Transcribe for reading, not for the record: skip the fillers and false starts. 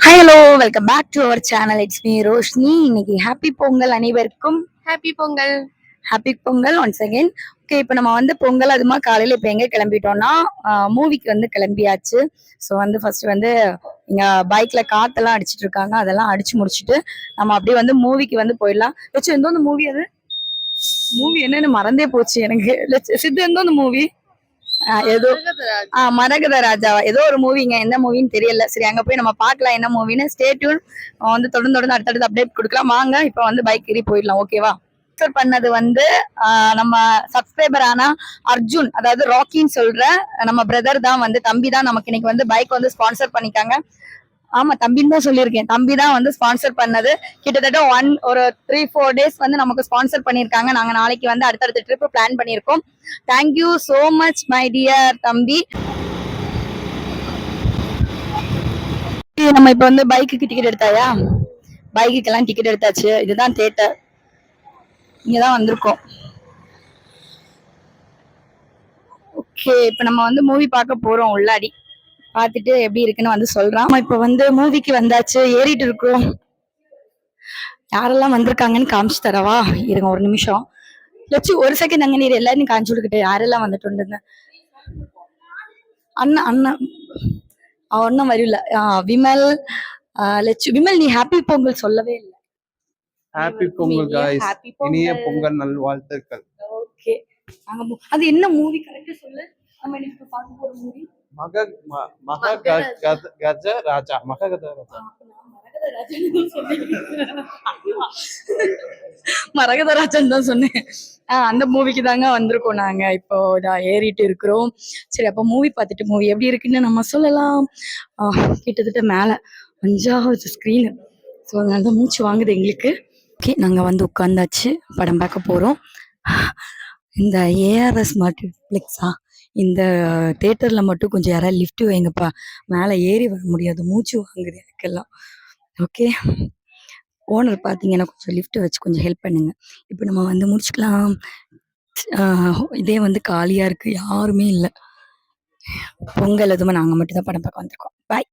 Hi hello welcome back to our channel. It's me Roshini. இன்னைக்கு happy Pongal அனைவருக்கும். Happy Pongal. Happy Pongal once again. Okay, இப்போ நம்ம வந்து பொங்கல் அதுமா காலையில் இப்போ எங்கே கிளம்பிட்டோம்னா மூவிக்கு வந்து கிளம்பியாச்சு. ஸோ வந்து ஃபர்ஸ்ட் வந்து இங்கே பைக்கில் காற்றெல்லாம் அடிச்சிட்டு இருக்காங்க, அதெல்லாம் அடிச்சு முடிச்சுட்டு நம்ம அப்படியே வந்து மூவிக்கு வந்து போயிடலாம். லட்சம் எந்த அந்த மூவி, அது மூவி என்னன்னு மறந்தே போச்சு எனக்கு. சித்து எந்த அந்த மூவி ஏதோ மரகத ராஜா ஏதோ ஒரு மூவிங்க, எந்த மூவின்னு தெரியல. சரி, அங்க போய் நம்ம பார்க்கலாம் என்ன மூவின்னு. Stay tune. வந்து தொடர்ந்து தொடர்ந்து அடுத்தடுத்து அப்டேட் கொடுக்கலாம். வாங்க இப்போ வந்து பைக் ஏறி போயிடலாம். ஓகேவா? பண்ணது வந்து நம்ம சப்ஸ்கிரைபர் ஆனா அர்ஜுன், அதாவது ராக்கின்னு சொல்ற நம்ம பிரதர் தான், வந்து தம்பி தான் நமக்கு இன்னைக்கு வந்து பைக் வந்து ஸ்பான்சர் பண்ணிட்டாங்க. ஆமா, தம்பின்னு தான் சொல்லியிருக்கேன். தம்பி தான் வந்து ஸ்பான்சர் பண்ணது. கிட்டத்தட்ட ஒரு 3-4 டேஸ் வந்து நமக்கு ஸ்பான்சர் பண்ணியிருக்காங்க. நாங்க நாளைக்கு வந்து அடுத்தடுத்த ட்ரிப் பிளான் பண்ணியிருக்கோம். Thank you so much my dear தம்பி. நம்ம இப்ப வந்து பைக்குக்கு டிக்கெட் எடுத்தாயா? பைக்குக்கெல்லாம் டிக்கெட் எடுத்தாச்சு. இதுதான் தியேட்டர், இங்கதான் வந்திருக்கோம். ஓகே, இப்ப நம்ம வந்து மூவி பார்க்க போறோம். உள்ளாடி பார்த்துட்டு எப்படி இருக்குன்னு வந்து சொல்றான். இப்ப வந்து மூவிக்கு வந்தாச்சு, ஏறிட்டு இருக்கோம். யாரெல்லாம் வந்திருக்காங்கன்னு காமிச்சு தரவா? இருங்க ஒரு நிமிஷம். லட்சு ஒரு செகண்ட் அங்க நீர் எல்லாரும் காமிச்சு கொடுக்கிட்டு யாரெல்லாம் வந்துட்டு அண்ணா அண்ணா ஒன்னும் வரல. விமல், லட்சு. விமல், நீ ஹாப்பி பொங்கல் சொல்லவே இல்லை. ஹாப்பி பொங்கல் गाइस, இனிய பொங்கல் நல்வாழ்த்துக்கள். ஓகே, அது என்ன மூவி கரெக்ட்டா சொல்லு. நம்ம இன்னைக்கு பார்க்க போற மூவி மககத ராஜா. மரகதராஜன் தான் சொன்னேன். அந்த மூவிக்கு தாங்க வந்திருக்கோம் நாங்க. இப்போ ஏறிட்டு இருக்கிறோம். சரி, அப்போ மூவி பார்த்துட்டு மூவி எப்படி இருக்குன்னு நம்ம சொல்லலாம். கிட்டத்தட்ட மேல 5வது ஸ்கிரீனு. ஸோ அதனால தான் மூச்சு வாங்குது எங்களுக்கு. ஓகே, நாங்கள் வந்து உட்காந்தாச்சு, படம் பார்க்க போகிறோம். இந்த ஏஆர்எஸ் மல்டிப்ளெக்ஸா, இந்த தேட்டரில் மட்டும் கொஞ்சம் யாராவது லிஃப்ட் வைங்கப்பா, மேலே ஏறி வர முடியாது, மூச்சு வாங்குது எனக்கெல்லாம். ஓகே, ஓனர் பார்த்தீங்கன்னா கொஞ்சம் லிஃப்ட் வச்சு கொஞ்சம் ஹெல்ப் பண்ணுங்க. இப்போ நம்ம வந்து முடிச்சுக்கலாம். இதே வந்து காலியாக இருக்குது, யாருமே இல்லை. பொங்கல் எதுவுமே நாங்கள் மட்டும் தான் படம் பார்க்க வந்திருக்கோம். பாய்.